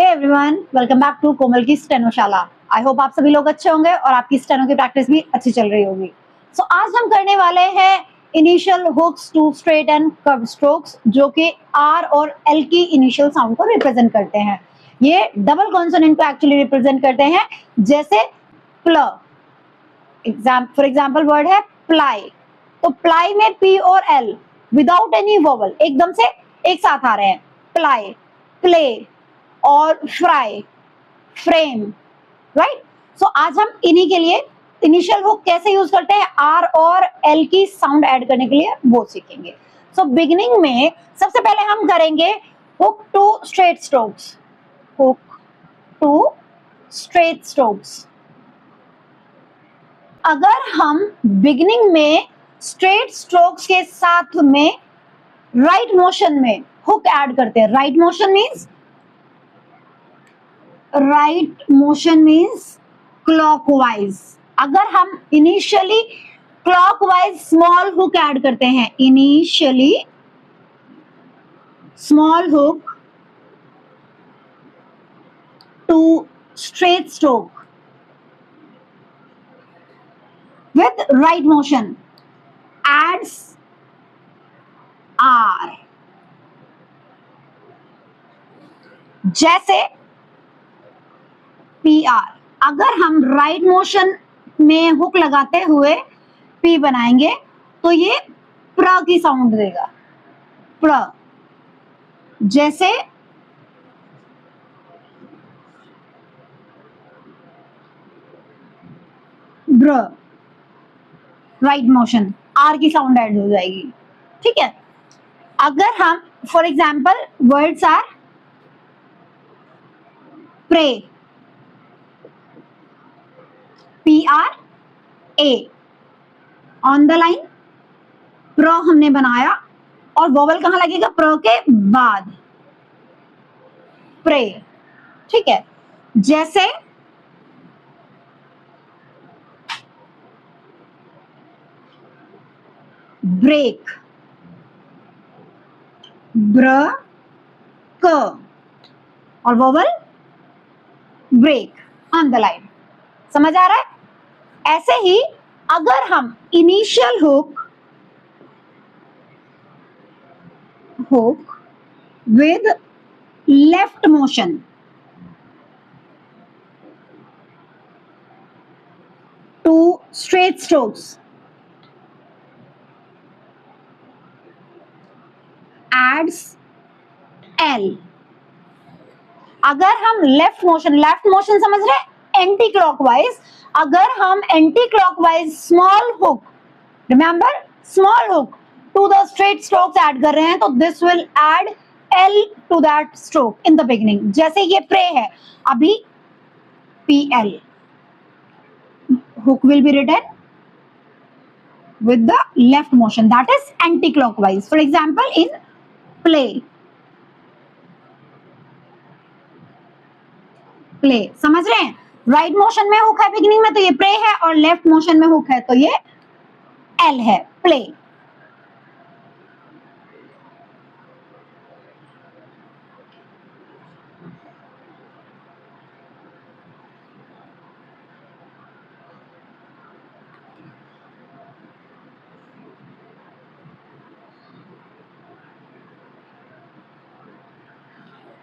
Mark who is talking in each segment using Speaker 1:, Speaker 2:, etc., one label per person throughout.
Speaker 1: Hey everyone, welcome back to Komal की स्टेनोशाला। I hope आप सभी लोग अच्छे होंगे और आपकी स्टेनो की प्रैक्टिस भी अच्छी चल रही होगी। सो आज हम करने वाले हैं initial hooks to straight and curve strokes, जो कि आर और एल की इनिशियल साउंड को रिप्रेजेंट करते हैं। ये डबल कॉन्सोनेंट को एक्चुअली रिप्रेजेंट करते हैं, जैसे प्ल। फॉर एग्जाम्पल वर्ड है प्लाई, तो प्लाई में पी और एल विदाउट एनी वोवल एकदम से एक साथ आ रहे हैं। प्लाई, प्ले और फ्राई, फ्रेम, राइट। सो आज हम इन्हीं के लिए इनिशियल हुक कैसे यूज करते हैं, आर और एल की साउंड ऐड करने के लिए वो सीखेंगे। सो बिगिनिंग में सबसे पहले हम करेंगे hook to straight strokes. Hook to straight strokes. अगर हम बिगिनिंग में स्ट्रेट स्ट्रोक्स के साथ में राइट मोशन में हुक ऐड करते हैं, राइट मोशन मीन्स क्लॉकवाइज। अगर हम initially clockwise small hook add करते हैं, initially small hook to straight stroke with right motion adds R, जैसे PR। अगर हम राइट मोशन में हुक लगाते हुए P बनाएंगे तो ये प्र की साउंड देगा, प्र। जैसे ब्र, राइट मोशन आर की साउंड ऐड हो जाएगी, ठीक है। अगर हम फॉर एग्जाम्पल वर्ड्स आर प्रे, PRA, ऑन द लाइन प्र हमने बनाया और वोवल कहां लगेगा, प्र के बाद, प्रे, ठीक है। जैसे ब्रेक, ब्र क और vowel break, on the line. समझ आ रहा है? ऐसे ही अगर हम initial hook with left motion to straight strokes adds L. अगर हम लेफ्ट मोशन समझ रहे हैं, एंटी क्लॉकवाइज। अगर हम anti clockwise small hook, remember small hook to the straight strokes add कर रहे हैं, तो this will add L to that stroke in the beginning. जैसे ये प्रे है, अभी PL, hook will be written with the left motion, that is anti-clockwise. For example, in play, समझ रहे हैं? राइट मोशन में हुक है बिगिनिंग में, तो ये प्रे है, और लेफ्ट मोशन में हुक है तो ये एल है, प्ले।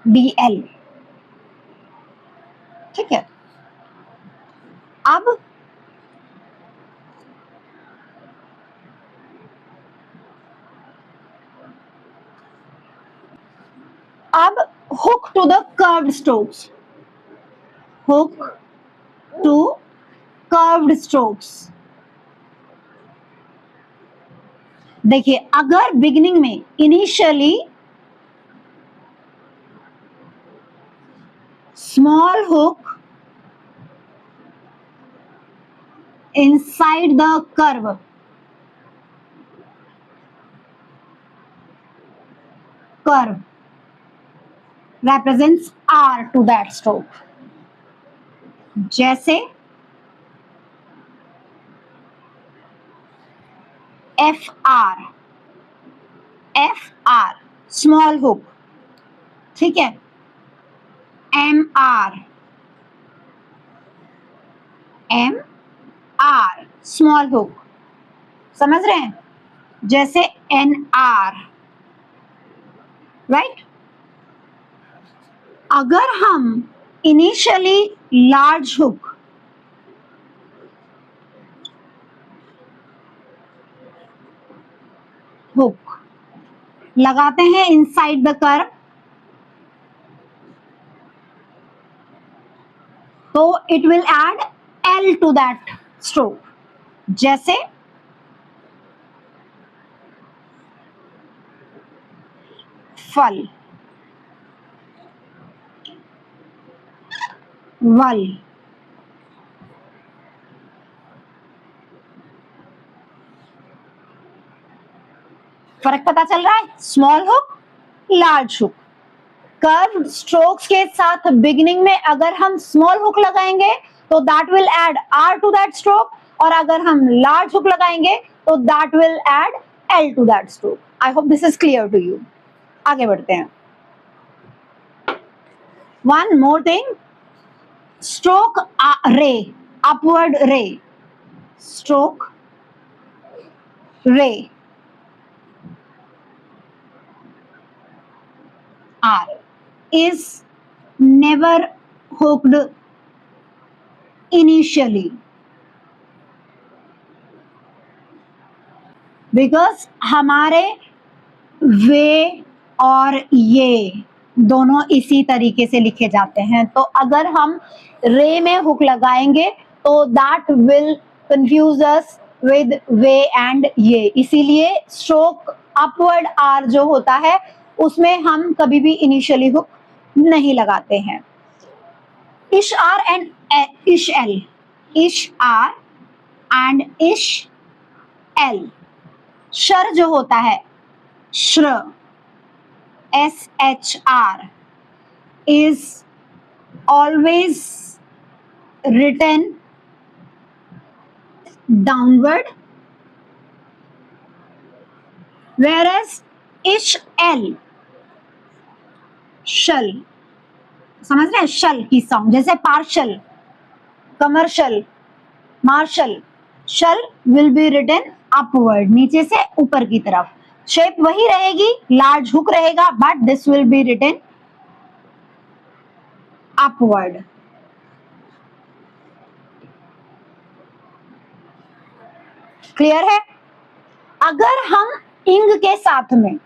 Speaker 1: DL, ठीक है। अब hook to the curved strokes, hook to curved strokes. देखिए, अगर बिगिनिंग में initially small hook inside the curve, represents R to that stroke, जैसे FR, स्मॉल हुक, ठीक है। MR, MR स्मॉल हुक, समझ रहे हैं, जैसे NR, राइट। अगर हम इनिशियली लार्ज हुक लगाते हैं इनसाइड द कर्व, तो it will add L to that stroke, जैसे फल, वल, फर्क पता चल रहा है, small hook, large hook. Curve strokes के साथ बिगिनिंग में अगर हम स्मॉल हुक लगाएंगे तो that will add R to that stroke, और अगर हम लार्ज हुक लगाएंगे तो that will add L to that stroke. I hope this is clear to you. आगे बढ़ते हैं। One more thing, stroke ray, upward ray, stroke ray R is never hooked initially because हमारे वे और ये दोनों इसी तरीके से लिखे जाते हैं, तो अगर हम रे में हुक लगाएंगे तो that will confuse us with way and ये, इसीलिए स्ट्रोक अपवर्ड आर जो होता है उसमें हम कभी भी इनिशियली हुक नहीं लगाते हैं। इश आर एंड इश एल, इश आर एंड इश एल, शर जो होता है श्र, SHR is always written downward, whereas ish L, shall, समझ रहे हैं, शल की साउंड, जैसे पार्शल, कमर्शियल, मार्शल, शल विल बी रिटन अपवर्ड, नीचे से ऊपर की तरफ, शेप वही रहेगी, लार्ज हुक रहेगा, but this will be written upward. Clear है? अगर हम इंग के साथ में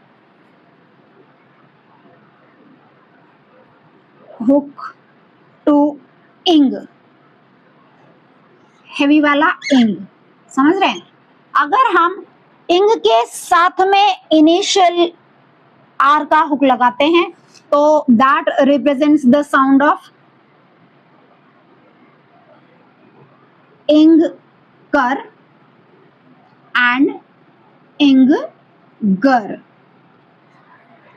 Speaker 1: हुक टू इंग, हेवी वाला इंग, समझ रहे हैं, अगर हम इंग के साथ में इनिशियल आर का हुक लगाते हैं तो that represents the sound of इंग कर एंड इंग गर,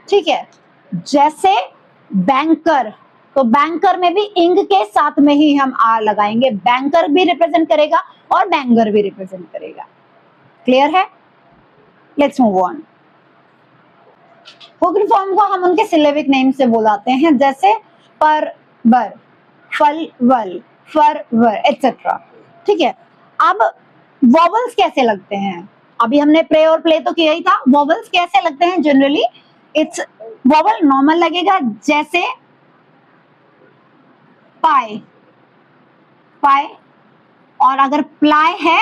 Speaker 1: ठीक है। जैसे बैंकर, तो बैंकर में भी इंग के साथ में ही हम आर लगाएंगे, बैंकर भी रिप्रेजेंट करेगा और बैंगर भी रिप्रेजेंट करेगा। क्लियर है? Let's move on. Hooked form को हम उनके सिलेबिक नेम से बुलाते हैं, जैसे पर, बर, फल, वल, फर, वर, एटसेट्रा, ठीक है। अब वॉवल्स कैसे लगते हैं? अभी हमने प्रे और प्ले तो किया ही था, वॉवल्स कैसे लगते हैं जनरली? इट्स वॉवल नॉर्मल लगेगा, जैसे पाए, पाए, और अगर प्लाई है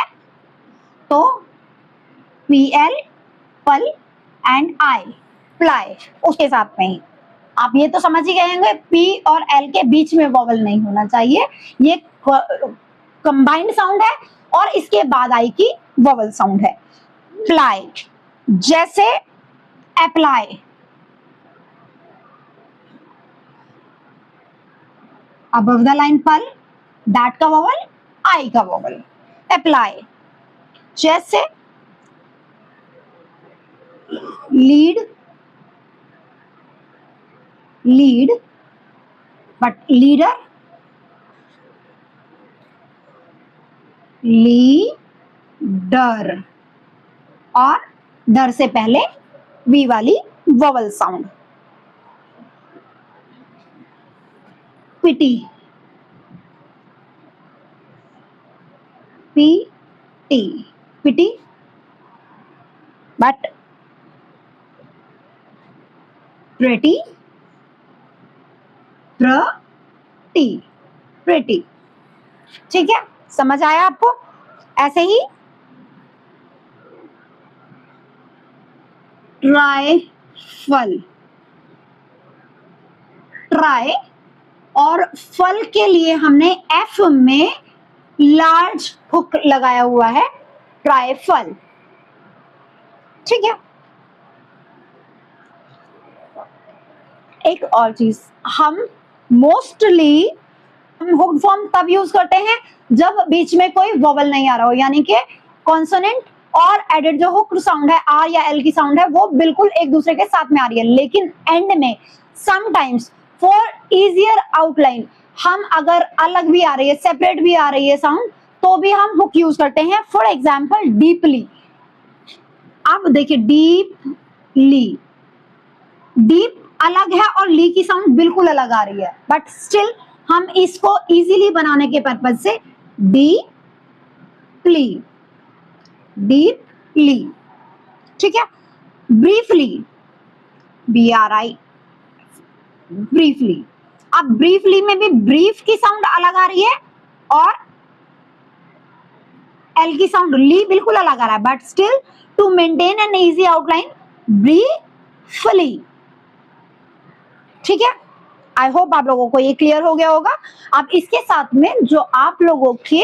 Speaker 1: तो PL, पल एंड आई, प्लाई, उसके साथ में ही। आप ये तो समझ ही गए होंगे, P और L के बीच में वॉवल नहीं होना चाहिए, ये कंबाइंड साउंड है और इसके बाद आई की वॉवल साउंड है। प्लाई, जैसे अप्लाई, अबव द लाइन पल, दैट का वॉवल, आई का वॉवल, अप्लाई। जैसे lead, lead, but leader, leader, और डर से पहले वी वाली vowel sound. pity, P-T, pity, but pretty, pretty, pretty, ठीक है, समझ आया आपको? ऐसे ही ट्राइफल, ट्राई और फल के लिए हमने एफ में लार्ज हुक लगाया हुआ है, ट्राइफल, ठीक है। एक और चीज, हम मोस्टली हुक्ड फॉर्म तब यूज करते हैं जब बीच में कोई वोवल नहीं आ रहा हो, यानी कि कॉन्सोनेंट और एडेड जो हुक्ड साउंड है, आर या एल की साउंड है, वो बिल्कुल एक दूसरे के साथ में आ रही है, लेकिन एंड में समटाइम्स फॉर इजियर आउटलाइन हम अगर अलग भी आ रही है, सेपरेट भी आ रही है साउंड, तो भी हम हुक यूज करते हैं। फॉर एग्जाम्पल डीपली, अब देखिए डीपली, डीप अलग है और ली की साउंड बिल्कुल अलग आ रही है, बट स्टिल हम इसको इजीली बनाने के पर्पज से डीपली, डीपली, ठीक है। ब्रीफली, BRI, ब्रीफली, अब ब्रीफली में भी ब्रीफ की साउंड अलग आ रही है और एल की साउंड ली बिल्कुल अलग आ रहा है, but still to maintain an easy outline briefly, ठीक है। आई होप आप लोगों को ये क्लियर हो गया होगा। अब इसके साथ में जो आप लोगों की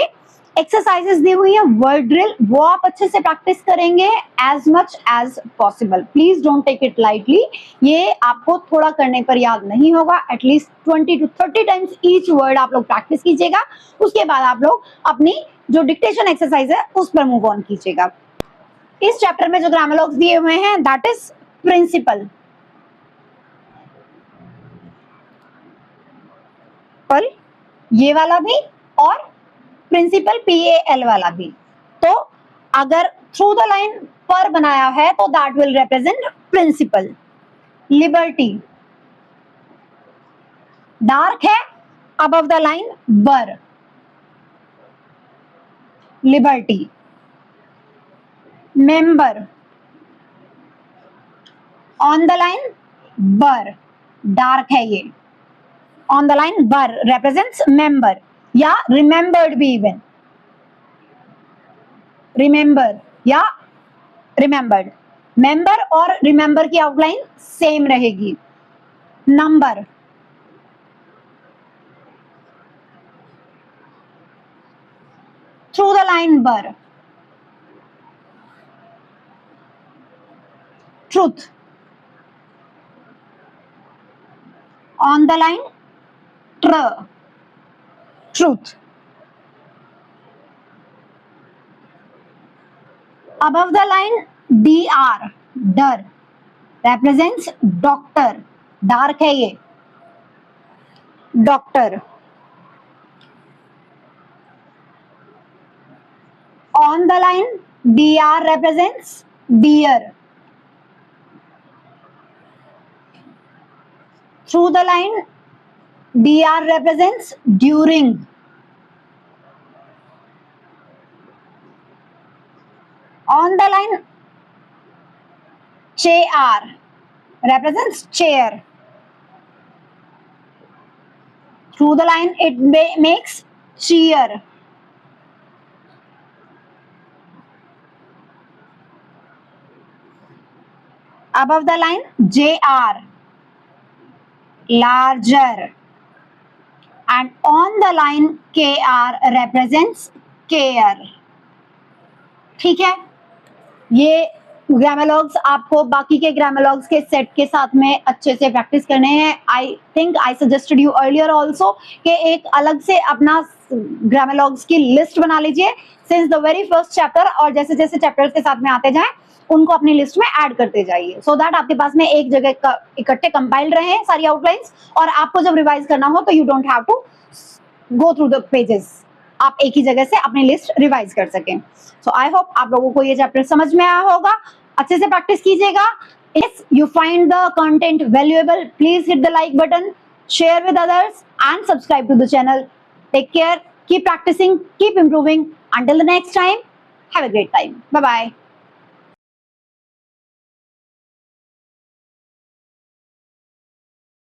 Speaker 1: एक्सरसाइजेस दी हुई है वर्ड ड्रिल, वो आप अच्छे से प्रैक्टिस करेंगे as much as possible. Please don't take it lightly, ये आपको थोड़ा करने पर याद नहीं होगा, at least 20 to 30 times each word आप लोग प्रैक्टिस कीजिएगा। उसके बाद आप लोग अपनी जो डिक्टेशन एक्सरसाइज है उस पर मूव ऑन कीजिएगा। इस चैप्टर में जो ग्रामर लॉग्स दिए हुए हैं दैट इज प्रिंसिपल, ये वाला भी और प्रिंसिपल PAL वाला भी। तो अगर थ्रू द लाइन पर बनाया है तो that will represent principle. Liberty, dark है, अबव द लाइन बर, liberty. Member, on the line बर, डार्क है ये, ऑन द लाइन बर represents member या remembered भी इवन, remember या remembered, member और remember की आउटलाइन सेम रहेगी। नंबर, थ्रू द लाइन बर, truth, on the line truth, above the line DR, डर, represents doctor, dark है ये, doctor। on the line DR represents deer, through the line DR represents during, on the line chair represents chair, through the line it makes cheer, above the line JR, larger, and on the line KR represents care, ठीक है। ये grammar आपको बाकी के grammar के set के साथ में अच्छे से प्रैक्टिस करने हैं। I think I suggested you earlier also कि एक अलग से अपना ग्रामर की लिस्ट बना लीजिए since the very first chapter, और जैसे जैसे चैप्टर्स के साथ में आते जाएं उनको अपनी लिस्ट में ऐड करते जाइए, सो दैट आपके पास में एक जगह इकट्ठे कंपाइल्ड रहे सारी आउटलाइंस, और आपको जब रिवाइज करना हो तो you don't have to go through the pages, आप एक ही जगह से अपनी लिस्ट रिवाइज कर सकें। सो आई होप आप लोगों को ये चैप्टर समझ में आया होगा, अच्छे से प्रैक्टिस कीजिएगा। If you find the content valuable please hit the like button, share with others, and subscribe to the channel. Take care, keep practicing, keep improving. Until the next time, have a great time. Bye bye.